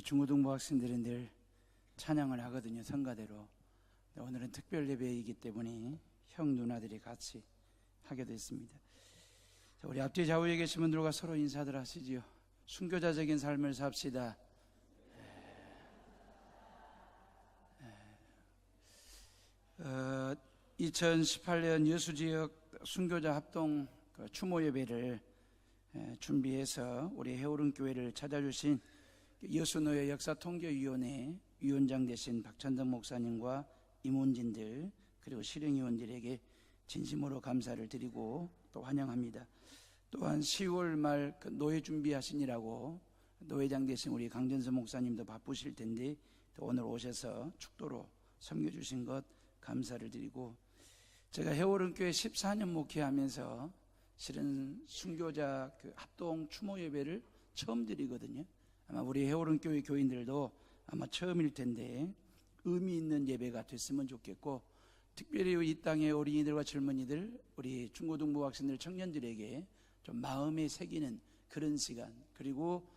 중고등부 학생들은 늘 찬양을 하거든요, 성가대로. 오늘은 특별 예배이기 때문에 형 누나들이 같이 하게 됐습니다. 자, 우리 앞뒤 좌우에 계신 분들과 서로 인사들 하시지요. 순교자적인 삶을 삽시다. 2018년 여수지역 순교자 합동 추모 예배를 준비해서 우리 해오른교회를 찾아주신 여수노예 역사통교위원회 위원장 되신 박찬덕 목사님과 임원진들 그리고 실행위원들에게 진심으로 감사를 드리고 또 환영합니다. 또한 10월 말 노예 준비하시느라고 노회장 되신 우리 강전서 목사님도 바쁘실 텐데 또 오늘 오셔서 축도로 섬겨주신 것 감사를 드리고, 제가 해오른교회 14년 목회하면서 실은 순교자 합동 추모 예배를 처음 드리거든요. 아마 우리 해오른교회 교인들도 아마 처음일 텐데 의미 있는 예배가 됐으면 좋겠고, 특별히 이 땅의 어린이들과 젊은이들, 우리 중고등부 학생들, 청년들에게 좀 마음에 새기는 그런 시간, 그리고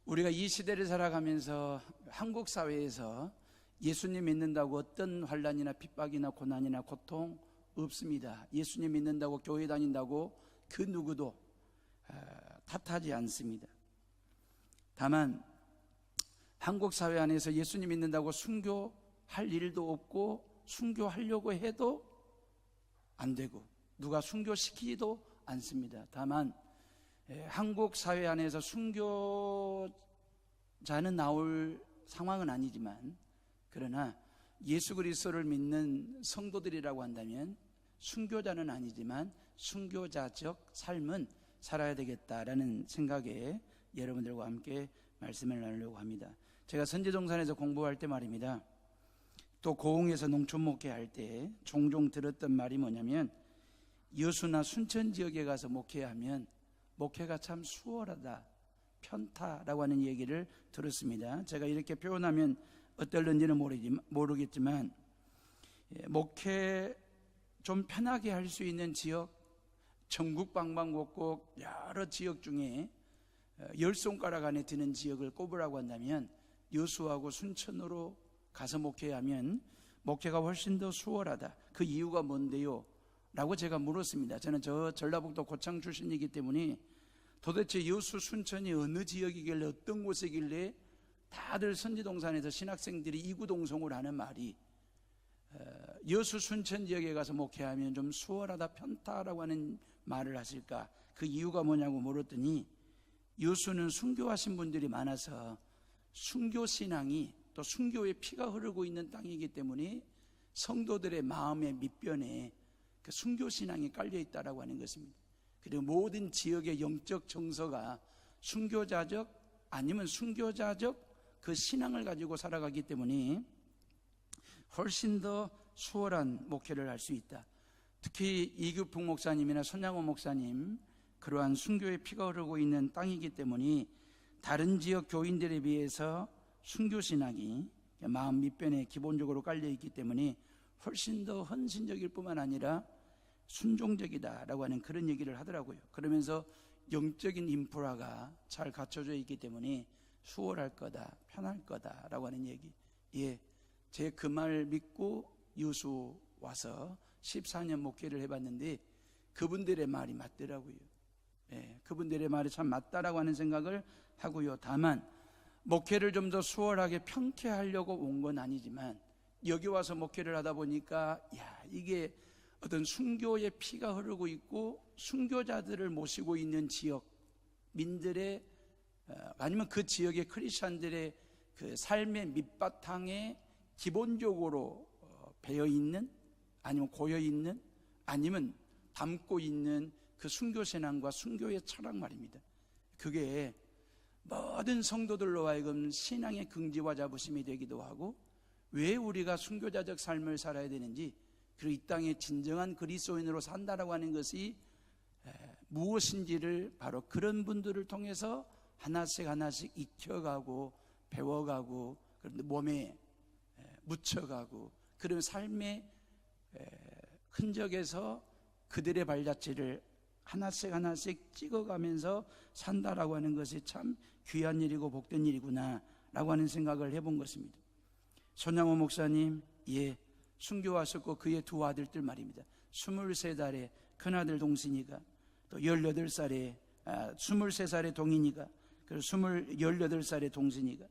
우리가 이 시대를 살아가면서 한국 사회에서 예수님 믿는다고 어떤 환난이나 핍박이나 고난이나 고통 없습니다. 예수님 믿는다고 교회 다닌다고 그 누구도 탓하지 않습니다. 다만 한국 사회 안에서 예수님 믿는다고 순교할 일도 없고 순교하려고 해도 안 되고 누가 순교시키지도 않습니다. 다만 한국 사회 안에서 순교자는 나올 상황은 아니지만, 그러나 예수 그리스도를 믿는 성도들이라고 한다면 순교자는 아니지만 순교자적 삶은 살아야 되겠다라는 생각에 여러분들과 함께 말씀을 나누려고 합니다. 제가 선지동산에서 공부할 때 말입니다, 또 고흥에서 농촌 목회할 때 종종 들었던 말이 뭐냐면, 여수나 순천 지역에 가서 목회하면 목회가 참 수월하다, 편타라고 하는 얘기를 들었습니다. 제가 이렇게 표현하면 어떨는지는 모르겠지만 목회 좀 편하게 할 수 있는 지역, 전국 방방곡곡 여러 지역 중에 10손가락 안에 드는 지역을 꼽으라고 한다면 여수하고 순천으로 가서 목회하면 목회가 훨씬 더 수월하다. 그 이유가 뭔데요? 라고 제가 물었습니다. 저는 저 전라북도 고창 출신이기 때문에 도대체 여수 순천이 어느 지역이길래, 어떤 곳이길래 다들 선지동산에서 신학생들이 이구동성을 하는 말이 여수 순천 지역에 가서 목회하면 좀 수월하다, 편타라고 하는 말을 하실까? 그 이유가 뭐냐고 물었더니, 여수는 순교하신 분들이 많아서 순교신앙이 또 순교의 피가 흐르고 있는 땅이기 때문에 성도들의 마음의 밑변에 그 순교신앙이 깔려있다라고 하는 것입니다. 그리고 모든 지역의 영적 정서가 순교자적 아니면 순교자적 그 신앙을 가지고 살아가기 때문에 훨씬 더 수월한 목회를 할 수 있다. 특히 이규풍 목사님이나 손양호 목사님, 그러한 순교의 피가 흐르고 있는 땅이기 때문에 다른 지역 교인들에 비해서 순교신앙이 마음 밑변에 기본적으로 깔려있기 때문에 훨씬 더 헌신적일 뿐만 아니라 순종적이다라고 하는 그런 얘기를 하더라고요. 그러면서 영적인 인프라가 잘 갖춰져 있기 때문에 수월할 거다, 편할 거다라고 하는 얘기. 예, 제 그 말 믿고 여수 와서 14년 목회를 해봤는데 그분들의 말이 맞더라고요. 예, 그분들의 말이 참 맞다라고 하는 생각을 하고요. 다만 목회를 좀 더 수월하게 편케하려고 온 건 아니지만 여기 와서 목회를 하다 보니까 이게 어떤 순교의 피가 흐르고 있고 순교자들을 모시고 있는 지역 민들의 아니면 그 지역의 크리스찬들의 그 삶의 밑바탕에 기본적으로 배어있는, 아니면 고여있는, 아니면 담고 있는 그 순교신앙과 순교의 철학 말입니다. 그게 모든 성도들로 하여금 신앙의 긍지와 자부심이 되기도 하고, 왜 우리가 순교자적 삶을 살아야 되는지, 그리고 이 땅에 진정한 그리스도인으로 산다라고 하는 것이 무엇인지를 바로 그런 분들을 통해서 하나씩 하나씩 익혀가고 배워가고 몸에 묻혀가고 그런 삶의 흔적에서 그들의 발자취를 하나씩 하나씩 찍어가면서 산다라고 하는 것이 참 귀한 일이고 복된 일이구나 라고 하는 생각을 해본 것입니다. 손양호 목사님, 순교 왔었고 그의 두 아들들 말입니다. 23살의 큰아들 동신이가, 또 23살의 동인이가, 그리고 18살의 동신이가,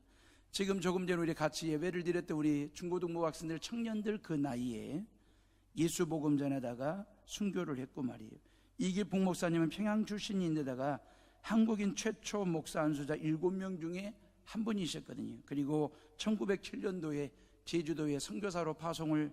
지금 조금 전에 우리 같이 예배를 드렸던 우리 중고등부 학생들, 청년들 그 나이에 예수 복음 전하다가 순교를 했고 말이에요. 이기복 목사님은 평양 출신인데다가 한국인 최초 목사 안수자 7명 중에 한 분이셨거든요. 그리고 1907년도에 제주도에 선교사로 파송을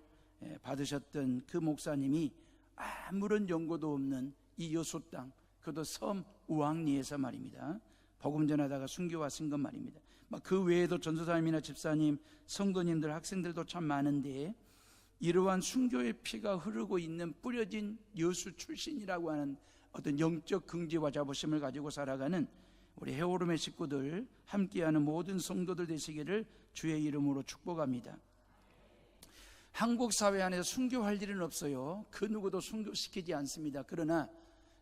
받으셨던 그 목사님이 아무런 연고도 없는 이 여수 땅, 그것도 섬 우왕리에서 말입니다, 복음 전하다가 순교 왔은 것 말입니다. 그 외에도 전도사님이나 집사님, 성도님들, 학생들도 참 많은데, 이러한 순교의 피가 흐르고 있는 뿌려진 여수 출신이라고 하는 어떤 영적 긍지와 자부심을 가지고 살아가는 우리 해오름의 식구들, 함께하는 모든 성도들 되시기를 주의 이름으로 축복합니다. 한국 사회 안에서 순교할 일은 없어요. 그 누구도 순교시키지 않습니다. 그러나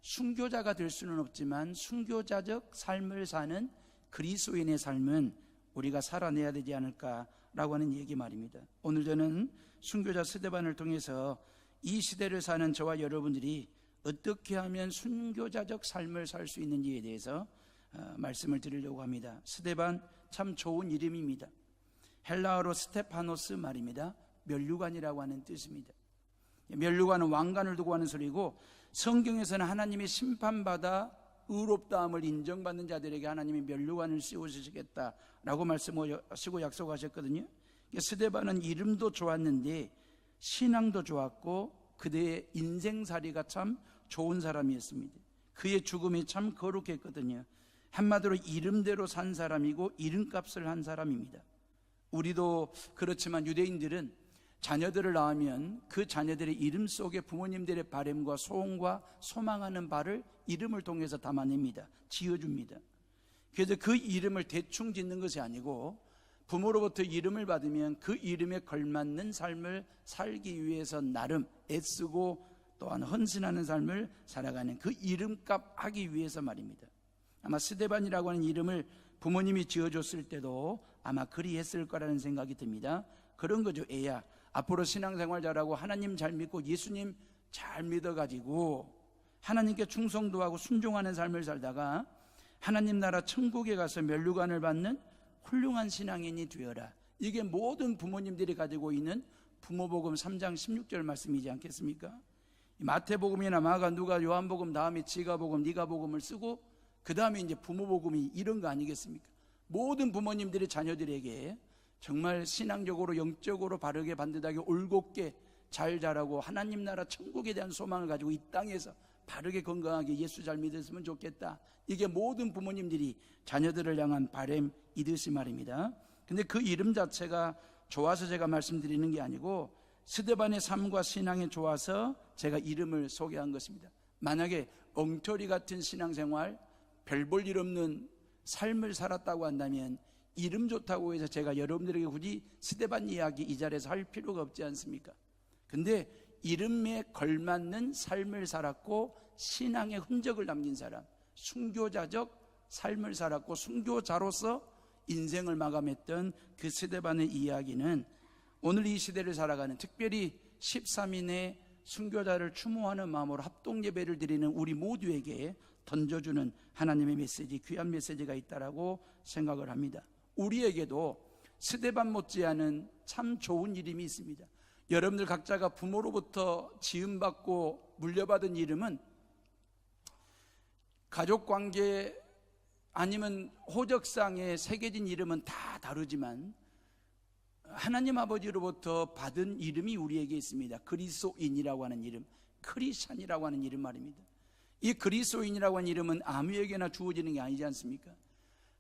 순교자가 될 수는 없지만 순교자적 삶을 사는 그리스도인의 삶은 우리가 살아내야 되지 않을까라고 하는 얘기 말입니다. 오늘 저는 순교자 스데반을 통해서 이 시대를 사는 저와 여러분들이 어떻게 하면 순교자적 삶을 살 수 있는지에 대해서 말씀을 드리려고 합니다. 스데반 참 좋은 이름입니다. 헬라어로 스테파노스 말입니다. 면류관이라고 하는 뜻입니다. 면류관은 왕관을 두고 하는 소리고, 성경에서는 하나님이 심판받아 의롭다함을 인정받는 자들에게 하나님이 면류관을 씌워주시겠다라고 말씀하시고 약속하셨거든요. 스데반은 이름도 좋았는데 신앙도 좋았고 그대의 인생살이가 참 좋은 사람이었습니다. 그의 죽음이 참 거룩했거든요. 한마디로 이름대로 산 사람이고 이름값을 한 사람입니다. 우리도 그렇지만 유대인들은 자녀들을 낳으면 그 자녀들의 이름 속에 부모님들의 바램과 소원과 소망하는 바를 이름을 통해서 담아냅니다. 지어줍니다. 그래서 그 이름을 대충 짓는 것이 아니고 부모로부터 이름을 받으면 그 이름에 걸맞는 삶을 살기 위해서 나름 애쓰고 또한 헌신하는 삶을 살아가는 그 이름값 하기 위해서 말입니다. 아마 스데반이라고 하는 이름을 부모님이 지어줬을 때도 아마 그리했을 거라는 생각이 듭니다. 그런 거죠. 애야, 앞으로 신앙생활 잘하고 하나님 잘 믿고 예수님 잘 믿어가지고 하나님께 충성도 하고 순종하는 삶을 살다가 하나님 나라 천국에 가서 면류관을 받는 훌륭한 신앙인이 되어라. 이게 모든 부모님들이 가지고 있는 부모복음 3장 16절 말씀이지 않겠습니까? 마태복음이나 마가, 누가, 요한복음 다음에 지가복음, 니가복음을 쓰고 그 다음에 이제 부모복음이 이런 거 아니겠습니까? 모든 부모님들이 자녀들에게 정말 신앙적으로 영적으로 바르게 반듯하게 올곧게 잘 자라고 하나님 나라 천국에 대한 소망을 가지고 이 땅에서 바르게 건강하게 예수 잘 믿었으면 좋겠다. 이게 모든 부모님들이 자녀들을 향한 바램이듯이 말입니다. 근데 그 이름 자체가 좋아서 제가 말씀드리는 게 아니고 스데반의 삶과 신앙이 좋아서 제가 이름을 소개한 것입니다. 만약에 엉터리 같은 신앙생활, 별 볼 일 없는 삶을 살았다고 한다면 이름 좋다고 해서 제가 여러분들에게 굳이 스데반 이야기 이 자리에서 할 필요가 없지 않습니까? 근데 이름에 걸맞는 삶을 살았고 신앙의 흔적을 남긴 사람, 순교자적 삶을 살았고 순교자로서 인생을 마감했던 그 스데반의 이야기는 오늘 이 시대를 살아가는, 특별히 13인의 순교자를 추모하는 마음으로 합동예배를 드리는 우리 모두에게 던져주는 하나님의 메시지, 귀한 메시지가 있다라고 생각을 합니다. 우리에게도 스데반 못지않은 참 좋은 이름이 있습니다. 여러분들 각자가 부모로부터 지음받고 물려받은 이름은 가족관계 아니면 호적상에 새겨진 이름은 다 다르지만 하나님 아버지로부터 받은 이름이 우리에게 있습니다. 그리스도인이라고 하는 이름, 크리스찬이라고 하는 이름 말입니다. 이 그리스도인이라고 하는 이름은 아무에게나 주어지는 게 아니지 않습니까?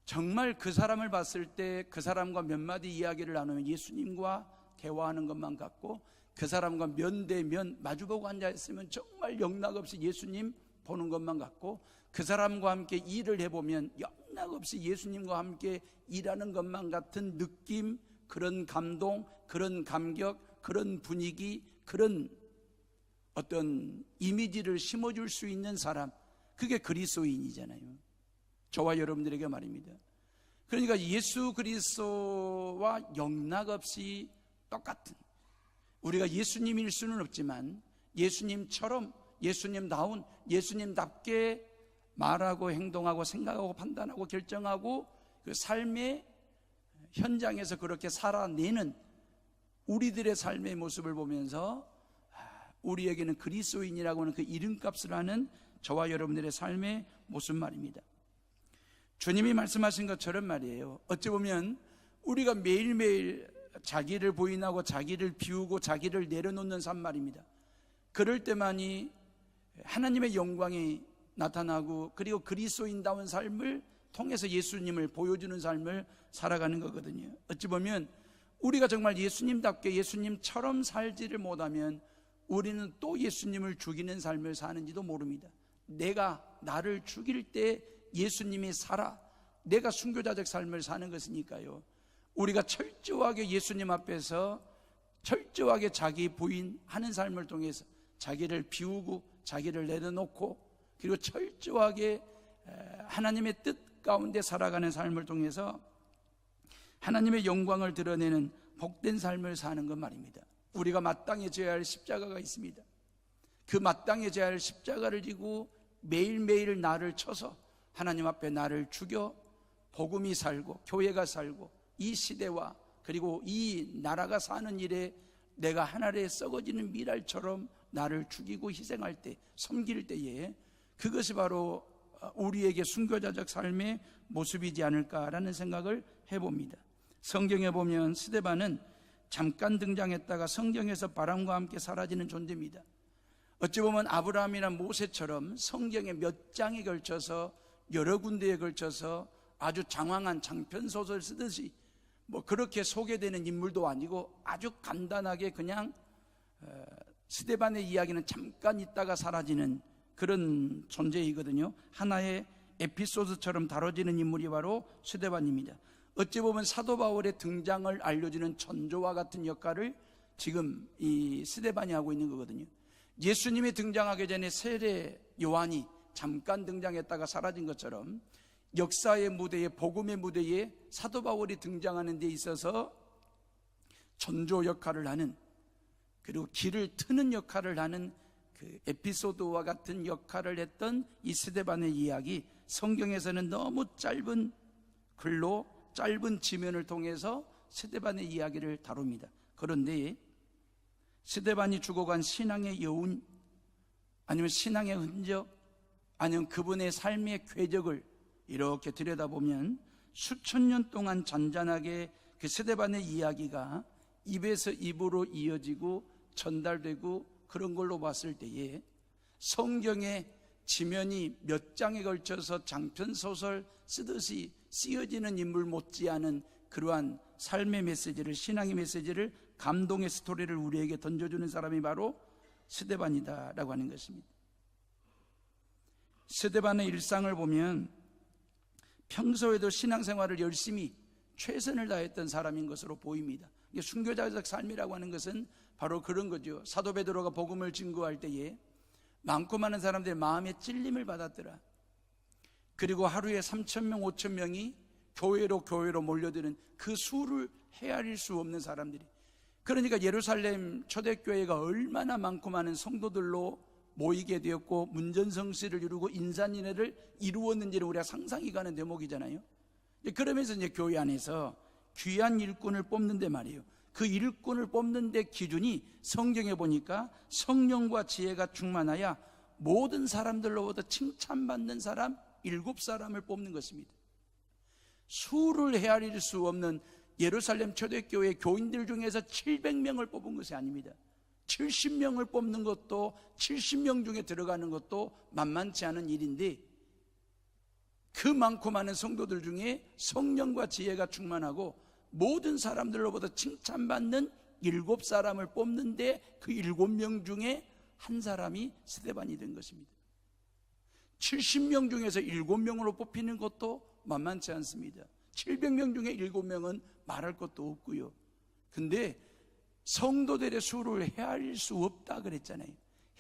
정말 그 사람을 봤을 때 그 사람과 몇 마디 이야기를 나누면 예수님과 대화하는 것만 같고, 그 사람과 면대면 마주보고 앉아있으면 정말 영락없이 예수님 보는 것만 같고, 그 사람과 함께 일을 해보면 영락없이 예수님과 함께 일하는 것만 같은 느낌, 그런 감동, 그런 감격, 그런 분위기, 그런 어떤 이미지를 심어줄 수 있는 사람, 그게 그리스도인이잖아요. 저와 여러분들에게 말입니다. 그러니까 예수 그리스도와 영락없이 똑같은, 우리가 예수님일 수는 없지만 예수님처럼, 예수님다운, 예수님답게 말하고 행동하고 생각하고 판단하고 결정하고 그 삶의 현장에서 그렇게 살아내는 우리들의 삶의 모습을 보면서 우리에게는 그리스도인이라고 하는 그 이름값을 하는 저와 여러분들의 삶의 모습 말입니다. 주님이 말씀하신 것처럼 말이에요, 어찌 보면 우리가 매일매일 자기를 부인하고 자기를 비우고 자기를 내려놓는 삶 말입니다. 그럴 때만이 하나님의 영광이 나타나고, 그리고 그리스도인다운 삶을 통해서 예수님을 보여주는 삶을 살아가는 거거든요. 어찌 보면 우리가 정말 예수님답게 예수님처럼 살지를 못하면 우리는 또 예수님을 죽이는 삶을 사는지도 모릅니다. 내가 나를 죽일 때 예수님이 살아, 내가 순교자적 삶을 사는 것이니까요. 우리가 철저하게 예수님 앞에서 철저하게 자기 부인하는 삶을 통해서 자기를 비우고 자기를 내려놓고, 그리고 철저하게 하나님의 뜻 가운데 살아가는 삶을 통해서 하나님의 영광을 드러내는 복된 삶을 사는 것 말입니다. 우리가 마땅히 져야 할 십자가가 있습니다. 그 마땅히 져야 할 십자가를 지고 매일매일 나를 쳐서 하나님 앞에 나를 죽여 복음이 살고 교회가 살고 이 시대와 그리고 이 나라가 사는 일에 내가 하늘에 썩어지는 미랄처럼 나를 죽이고 희생할 때, 섬길 때에 그것이 바로 우리에게 순교자적 삶의 모습이지 않을까라는 생각을 해봅니다. 성경에 보면 스데반은 잠깐 등장했다가 성경에서 바람과 함께 사라지는 존재입니다. 어찌 보면 아브라함이나 모세처럼 성경의 몇 장에 걸쳐서 여러 군데에 걸쳐서 아주 장황한 장편소설 쓰듯이 그렇게 소개되는 인물도 아니고 아주 간단하게 그냥 스데반의 이야기는 잠깐 있다가 사라지는 그런 존재이거든요. 하나의 에피소드처럼 다뤄지는 인물이 바로 스데반입니다. 어찌 보면 사도 바울의 등장을 알려주는 전조와 같은 역할을 지금 이 스데반이 하고 있는 거거든요. 예수님이 등장하기 전에 세례 요한이 잠깐 등장했다가 사라진 것처럼 역사의 무대에, 복음의 무대에 사도 바울이 등장하는 데 있어서 전조 역할을 하는, 그리고 길을 트는 역할을 하는 그 에피소드와 같은 역할을 했던 이 스데반의 이야기, 성경에서는 너무 짧은 글로 짧은 지면을 통해서 스데반의 이야기를 다룹니다. 그런데 스데반이 죽어간 신앙의 여운, 아니면 신앙의 흔적, 아니면 그분의 삶의 궤적을 이렇게 들여다보면 수천 년 동안 잔잔하게 그 스데반의 이야기가 입에서 입으로 이어지고 전달되고 그런 걸로 봤을 때에 성경의 지면이 몇 장에 걸쳐서 장편소설 쓰듯이 쓰여지는 인물 못지않은 그러한 삶의 메시지를, 신앙의 메시지를, 감동의 스토리를 우리에게 던져주는 사람이 바로 스데반이다라고 하는 것입니다. 스데반의 일상을 보면 평소에도 신앙생활을 열심히 최선을 다했던 사람인 것으로 보입니다. 순교자적 삶이라고 하는 것은 바로 그런 거죠. 사도 베드로가 복음을 증거할 때에 많고 많은 사람들의 마음에 찔림을 받았더라. 그리고 하루에 3,000명, 5,000명이 교회로 몰려드는 그 수를 헤아릴 수 없는 사람들이, 그러니까 예루살렘 초대교회가 얼마나 많고 많은 성도들로 모이게 되었고 문전성시를 이루고 인산인해를 이루었는지를 우리가 상상이 가는 대목이잖아요. 그러면서 이제 교회 안에서 귀한 일꾼을 뽑는데 말이에요. 그 일꾼을 뽑는 데 기준이 성경에 보니까 성령과 지혜가 충만하여 모든 사람들로부터 칭찬받는 사람 7사람을 뽑는 것입니다. 수를 헤아릴 수 없는 예루살렘 초대교회 교인들 중에서 700명을 뽑은 것이 아닙니다. 70명을 뽑는 것도, 70명 중에 들어가는 것도 만만치 않은 일인데, 그 많고 많은 성도들 중에 성령과 지혜가 충만하고 모든 사람들로부터 칭찬받는 7사람을 뽑는데 그 7명 중에 한 사람이 스데반이 된 것입니다. 70명 중에서 7명으로 뽑히는 것도 만만치 않습니다. 700명 중에 7명은 말할 것도 없고요. 근데 성도들의 수를 헤아릴 수 없다 그랬잖아요.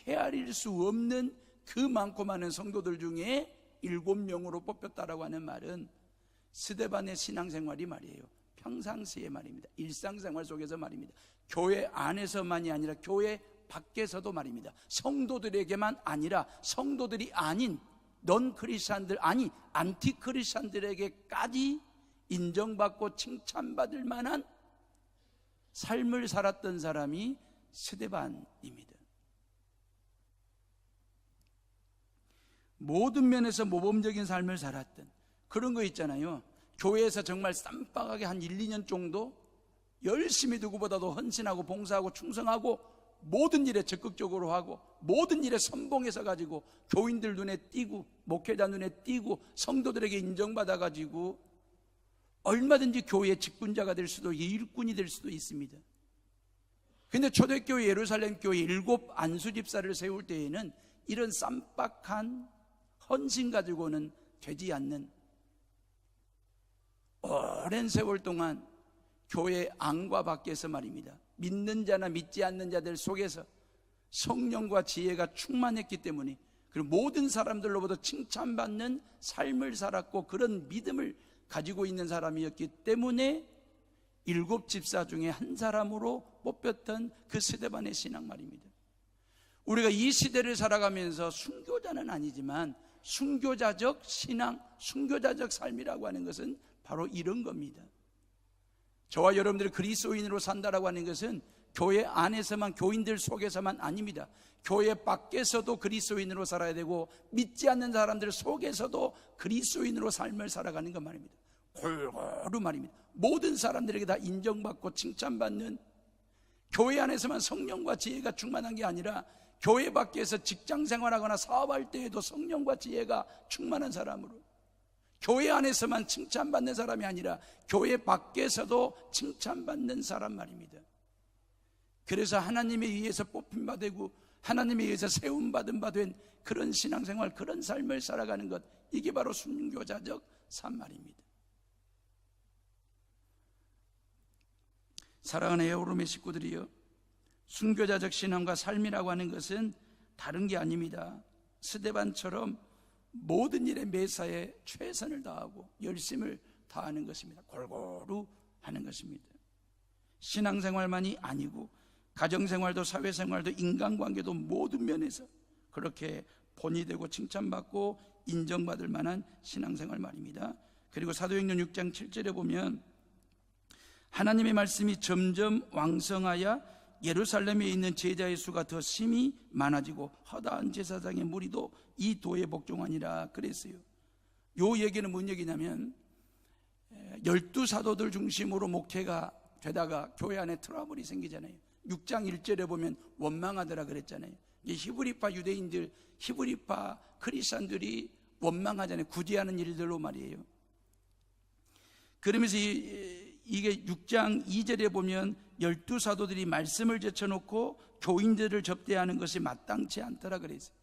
헤아릴 수 없는 그 많고 많은 성도들 중에 7명으로 뽑혔다라고 하는 말은 스데반의 신앙생활이 말이에요, 평상시에 말입니다. 일상생활 속에서 말입니다. 교회 안에서만이 아니라 교회 밖에서도 말입니다. 성도들에게만 아니라 성도들이 아닌 넌 크리스찬들, 아니 안티 크리스찬들에게까지 인정받고 칭찬받을 만한 삶을 살았던 사람이 스데반입니다. 모든 면에서 모범적인 삶을 살았던 그런 거 있잖아요. 교회에서 정말 쌈박하게 한 1, 2년 정도 열심히 누구보다도 헌신하고 봉사하고 충성하고 모든 일에 적극적으로 하고 모든 일에 선봉해서 가지고 교인들 눈에 띄고 목회자 눈에 띄고 성도들에게 인정받아 가지고 얼마든지 교회의 직분자가 될 수도 일꾼이 될 수도 있습니다. 그런데 초대교회 예루살렘 교회 7 안수집사를 세울 때에는 이런 쌈박한 헌신 가지고는 되지 않는, 오랜 세월 동안 교회 안과 밖에서 말입니다, 믿는 자나 믿지 않는 자들 속에서 성령과 지혜가 충만했기 때문에, 그리고 모든 사람들로부터 칭찬받는 삶을 살았고 그런 믿음을 가지고 있는 사람이었기 때문에 7 집사 중에 한 사람으로 뽑혔던 그 스데반의 신앙 말입니다. 우리가 이 시대를 살아가면서 순교자는 아니지만 순교자적 신앙, 순교자적 삶이라고 하는 것은 바로 이런 겁니다. 저와 여러분들이 그리스도인으로 산다라고 하는 것은 교회 안에서만, 교인들 속에서만 아닙니다. 교회 밖에서도 그리스도인으로 살아야 되고 믿지 않는 사람들 속에서도 그리스도인으로 삶을 살아가는 것 말입니다. 골고루 말입니다. 모든 사람들에게 다 인정받고 칭찬받는, 교회 안에서만 성령과 지혜가 충만한 게 아니라 교회 밖에서 직장 생활하거나 사업할 때에도 성령과 지혜가 충만한 사람으로, 교회 안에서만 칭찬받는 사람이 아니라 교회 밖에서도 칭찬받는 사람 말입니다. 그래서 하나님에 의해서 뽑힌 바 되고 하나님에 의해서 세움받은 바 된 그런 신앙생활, 그런 삶을 살아가는 것, 이게 바로 순교자적 삶 말입니다. 사랑하는 에어룸의 식구들이요, 순교자적 신앙과 삶이라고 하는 것은 다른 게 아닙니다. 스데반처럼 모든 일에 매사에 최선을 다하고 열심을 다하는 것입니다. 골고루 하는 것입니다. 신앙생활만이 아니고 가정생활도 사회생활도 인간관계도 모든 면에서 그렇게 본이 되고 칭찬받고 인정받을 만한 신앙생활 말입니다. 그리고 사도행전 6장 7절에 보면 하나님의 말씀이 점점 왕성하여 예루살렘에 있는 제자의 수가 더 심히 많아지고 허다한 제사장의 무리도 이 도에 복종하니라 그랬어요. 요 얘기는 뭔 얘기냐면 12사도들 중심으로 목회가 되다가 교회 안에 트러블이 생기잖아요. 6장 1절에 보면 원망하더라 그랬잖아요. 히브리파 유대인들, 히브리파 크리스찬들이 원망하잖아요. 구제하는 일들로 말이에요. 그러면서 이게 6장 2절에 보면 12사도들이 말씀을 제쳐놓고 교인들을 접대하는 것이 마땅치 않더라 그랬어요.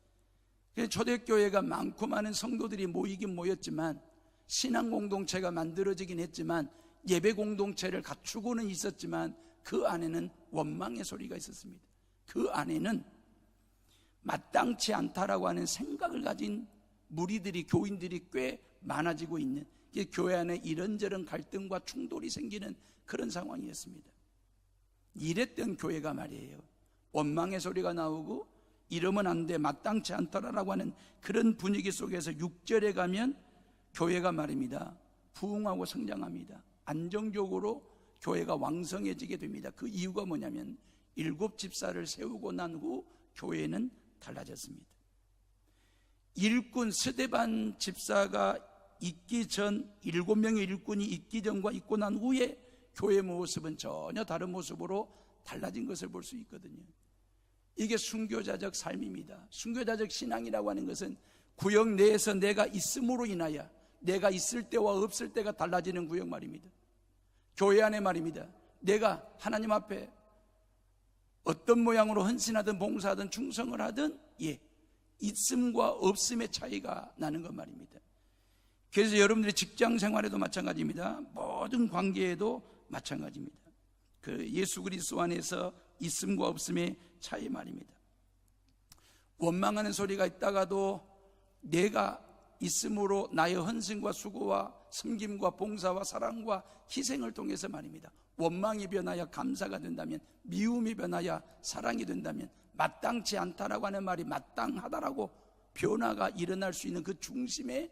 초대교회가 많고 많은 성도들이 모이긴 모였지만, 신앙 공동체가 만들어지긴 했지만, 예배 공동체를 갖추고는 있었지만 그 안에는 원망의 소리가 있었습니다. 그 안에는 마땅치 않다라고 하는 생각을 가진 무리들이, 교인들이 꽤 많아지고 있는, 교회 안에 이런저런 갈등과 충돌이 생기는 그런 상황이었습니다. 이랬던 교회가 말이에요, 원망의 소리가 나오고 이러면 안 돼, 마땅치 않더라라고 하는 그런 분위기 속에서 6절에 가면 교회가 말입니다, 부흥하고 성장합니다. 안정적으로 교회가 왕성해지게 됩니다. 그 이유가 뭐냐면 7 집사를 세우고 난 후 교회는 달라졌습니다. 일꾼 스데반 집사가 있기 전, 7명의 일꾼이 있기 전과 있고 난 후에 교회 모습은 전혀 다른 모습으로 달라진 것을 볼 수 있거든요. 이게 순교자적 삶입니다. 순교자적 신앙이라고 하는 것은 구역 내에서 내가 있음으로 인하여 내가 있을 때와 없을 때가 달라지는 구역 말입니다. 교회 안에 말입니다, 내가 하나님 앞에 어떤 모양으로 헌신하든 봉사하든 충성을 하든 있음과 없음의 차이가 나는 것 말입니다. 그래서 여러분들의 직장 생활에도 마찬가지입니다. 모든 관계에도 마찬가지입니다. 그 예수 그리스도 안에서 있음과 없음의 차이 말입니다. 원망하는 소리가 있다가도 내가 있음으로 나의 헌신과 수고와 섬김과 봉사와 사랑과 희생을 통해서 말입니다. 원망이 변하여 감사가 된다면, 미움이 변하여 사랑이 된다면, 마땅치 않다라고 하는 말이 마땅하다라고 변화가 일어날 수 있는 그 중심에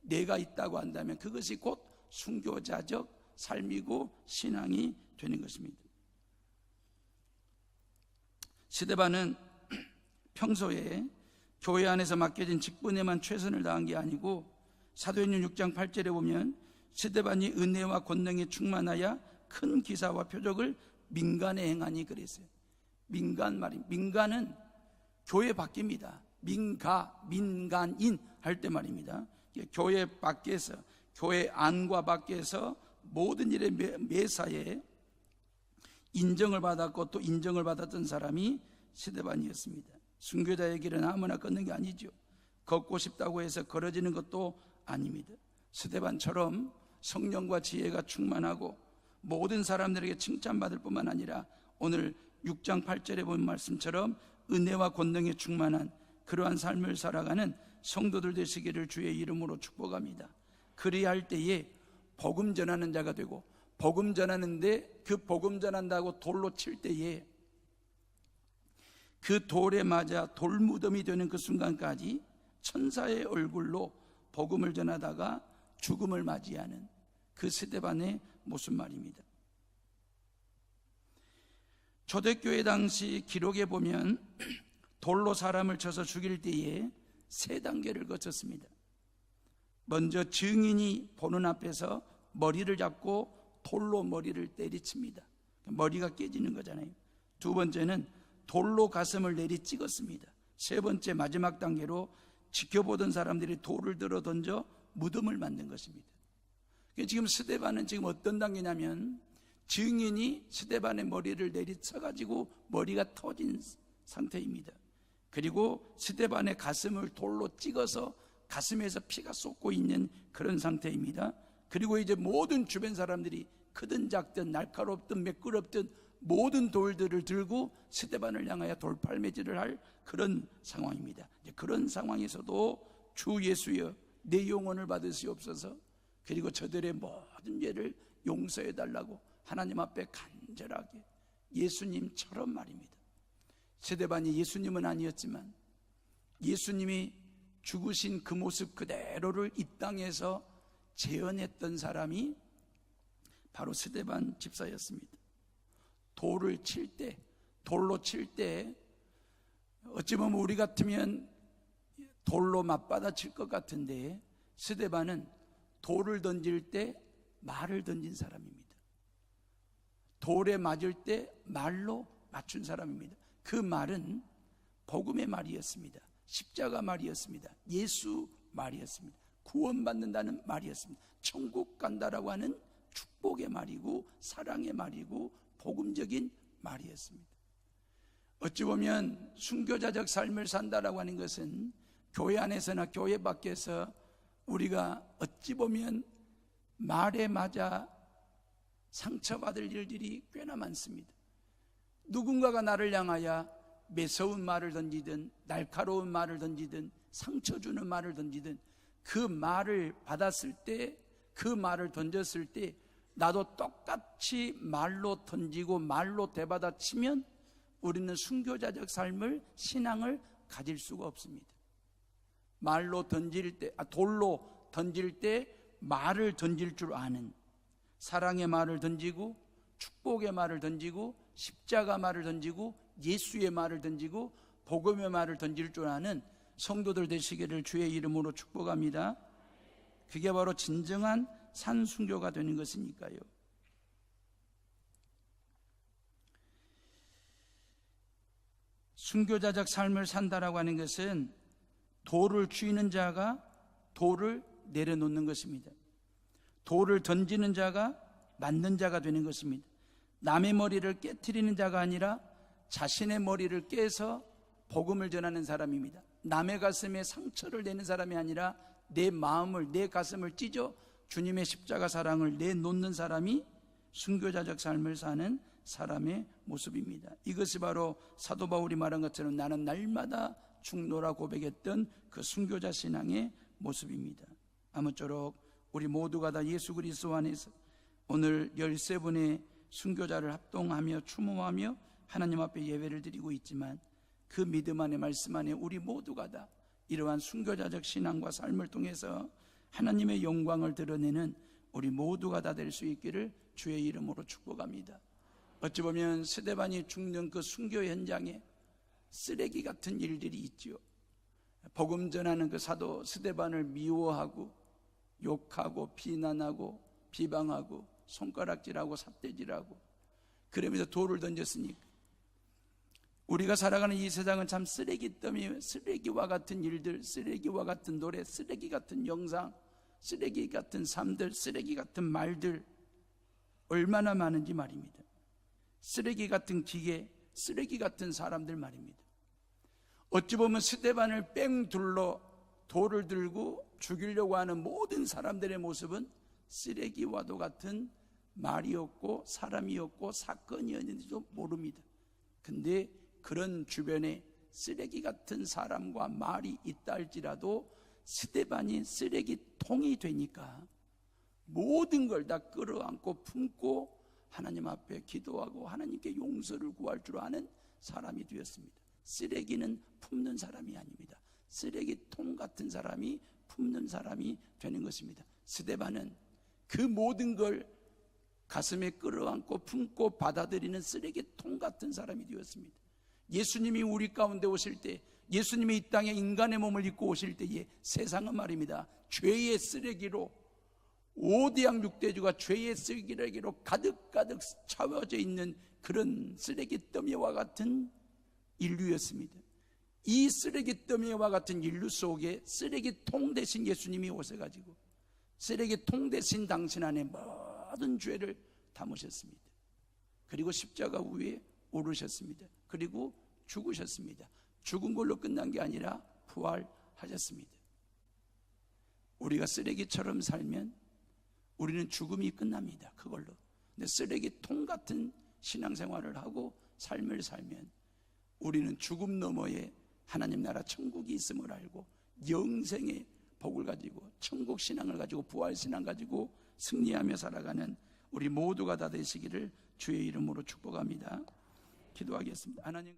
내가 있다고 한다면 그것이 곧 순교자적 삶이고 신앙이 되는 것입니다. 스데반은 평소에 교회 안에서 맡겨진 직분에만 최선을 다한 게 아니고, 사도행전 6장 8절에 보면 스데반이 은혜와 권능에 충만하여 큰 기사와 표적을 민간에 행하니 그랬어요. 민간 말이, 민간은 교회 밖입니다. 민간인 할 때 말입니다. 교회 밖에서, 교회 안과 밖에서 모든 일에 매사에 인정을 받았고 또 인정을 받았던 사람이 스데반이었습니다. 순교자의 길은 아무나 걷는 게 아니죠. 걷고 싶다고 해서 걸어지는 것도 아닙니다. 스데반처럼 성령과 지혜가 충만하고 모든 사람들에게 칭찬받을 뿐만 아니라 오늘 6장 8절에 본 말씀처럼 은혜와 권능에 충만한 그러한 삶을 살아가는 성도들 되시기를 주의 이름으로 축복합니다. 그리할 때에 복음 전하는 자가 되고, 복음 전하는데 그 복음 전한다고 돌로 칠 때에 그 돌에 맞아 돌무덤이 되는 그 순간까지 천사의 얼굴로 복음을 전하다가 죽음을 맞이하는 그 스데반의 모습 말입니다. 초대교회 당시 기록에 보면 돌로 사람을 쳐서 죽일 때에 세 단계를 거쳤습니다. 먼저 증인이 보는 앞에서 머리를 잡고 돌로 머리를 때리칩니다. 머리가 깨지는 거잖아요. 두 번째는 돌로 가슴을 내리 찍었습니다. 세 번째 마지막 단계로 지켜보던 사람들이 돌을 들어 던져 무덤을 만든 것입니다. 지금 스데반은 지금 어떤 단계냐면, 증인이 스데반의 머리를 내리쳐가지고 머리가 터진 상태입니다. 그리고 스데반의 가슴을 돌로 찍어서 가슴에서 피가 쏟고 있는 그런 상태입니다. 그리고 이제 모든 주변 사람들이 크든 작든 날카롭든 매끄럽든 모든 돌들을 들고 스데반을 향하여 돌팔매질을 할 그런 상황입니다. 그런 상황에서도 주 예수여 내 영혼을 받으시옵소서, 그리고 저들의 모든 죄를 용서해 달라고 하나님 앞에 간절하게, 예수님처럼 말입니다. 스데반이 예수님은 아니었지만 예수님이 죽으신 그 모습 그대로를 이 땅에서 재현했던 사람이 바로 스데반 집사였습니다. 돌을 칠 때, 돌로 칠 때 어찌 보면 우리 같으면 돌로 맞받아 칠 것 같은데, 스데반은 돌을 던질 때 말을 던진 사람입니다. 돌에 맞을 때 말로 맞춘 사람입니다. 그 말은 복음의 말이었습니다. 십자가 말이었습니다. 예수 말이었습니다. 구원받는다는 말이었습니다. 천국 간다라고 하는 축복의 말이고 사랑의 말이고 복음적인 말이었습니다. 어찌 보면 순교자적 삶을 산다라고 하는 것은 교회 안에서나 교회 밖에서 우리가 어찌 보면 말에 맞아 상처받을 일들이 꽤나 많습니다. 누군가가 나를 향하여 매서운 말을 던지든 날카로운 말을 던지든 상처 주는 말을 던지든 그 말을 받았을 때, 그 말을 던졌을 때 나도 똑같이 말로 던지고 말로 되받아치면 우리는 순교자적 삶을, 신앙을 가질 수가 없습니다. 말로 던질 때, 돌로 던질 때 말을 던질 줄 아는, 사랑의 말을 던지고 축복의 말을 던지고 십자가 말을 던지고 예수의 말을 던지고 복음의 말을 던질 줄 아는 성도들 되시기를 주의 이름으로 축복합니다. 그게 바로 진정한 산순교가 되는 것이니까요. 순교자적 삶을 산다라고 하는 것은 돌을 쥐는 자가 돌을 내려놓는 것입니다. 돌을 던지는 자가 맞는 자가 되는 것입니다. 남의 머리를 깨트리는 자가 아니라 자신의 머리를 깨서 복음을 전하는 사람입니다. 남의 가슴에 상처를 내는 사람이 아니라 내 마음을, 내 가슴을 찢어 주님의 십자가 사랑을 내놓는 사람이 순교자적 삶을 사는 사람의 모습입니다. 이것이 바로 사도 바울이 말한 것처럼 나는 날마다 죽노라 고백했던 그 순교자 신앙의 모습입니다. 아무쪼록 우리 모두가 다 예수 그리스도 안에서 오늘 13분의 순교자를 합동하며 추모하며 하나님 앞에 예배를 드리고 있지만, 그 믿음 안에 말씀 안에 우리 모두가 다 이러한 순교자적 신앙과 삶을 통해서 하나님의 영광을 드러내는 우리 모두가 다 될 수 있기를 주의 이름으로 축복합니다. 어찌 보면 스데반이 죽는 그 순교 현장에 쓰레기 같은 일들이 있지요. 복음 전하는 그 사도 스데반을 미워하고 욕하고 비난하고 비방하고 손가락질하고 삿대질하고 그러면서 돌을 던졌으니까 우리가 살아가는 이 세상은 참 쓰레기 더미, 쓰레기와 같은 일들, 쓰레기와 같은 노래, 쓰레기 같은 영상, 쓰레기 같은 삶들, 쓰레기 같은 말들 얼마나 많은지 말입니다. 쓰레기 같은 기계, 쓰레기 같은 사람들 말입니다. 어찌 보면 스데반을 뺑 둘러 돌을 들고 죽이려고 하는 모든 사람들의 모습은 쓰레기와도 같은 말이었고 사람이었고 사건이었는지도 모릅니다. 근데 그런 주변에 쓰레기 같은 사람과 말이 있다 할지라도 스데반이 쓰레기통이 되니까 모든 걸 다 끌어안고 품고 하나님 앞에 기도하고 하나님께 용서를 구할 줄 아는 사람이 되었습니다. 쓰레기는 품는 사람이 아닙니다. 쓰레기통 같은 사람이 품는 사람이 되는 것입니다. 스데반은 그 모든 걸 가슴에 끌어안고 품고 받아들이는 쓰레기통 같은 사람이 되었습니다. 예수님이 우리 가운데 오실 때, 예수님이 이 땅에 인간의 몸을 입고 오실 때에 세상은 말입니다, 죄의 쓰레기로, 5대양 6대주가 죄의 쓰레기로 가득가득 차워져 있는 그런 쓰레기 더미와 같은 인류였습니다. 이 쓰레기 더미와 같은 인류 속에 쓰레기통 대신 예수님이 오셔가지고 쓰레기통 대신 당신 안에 모든 죄를 담으셨습니다. 그리고 십자가 위에 오르셨습니다. 그리고 죽으셨습니다. 죽은 걸로 끝난 게 아니라 부활하셨습니다. 우리가 쓰레기처럼 살면 우리는 죽음이 끝납니다. 그걸로. 근데 쓰레기통 같은 신앙생활을 하고 삶을 살면 우리는 죽음 너머에 하나님 나라 천국이 있음을 알고 영생의 복을 가지고 천국 신앙을 가지고 부활 신앙 가지고 승리하며 살아가는 우리 모두가 다 되시기를 주의 이름으로 축복합니다. 기도하겠습니다. 하나님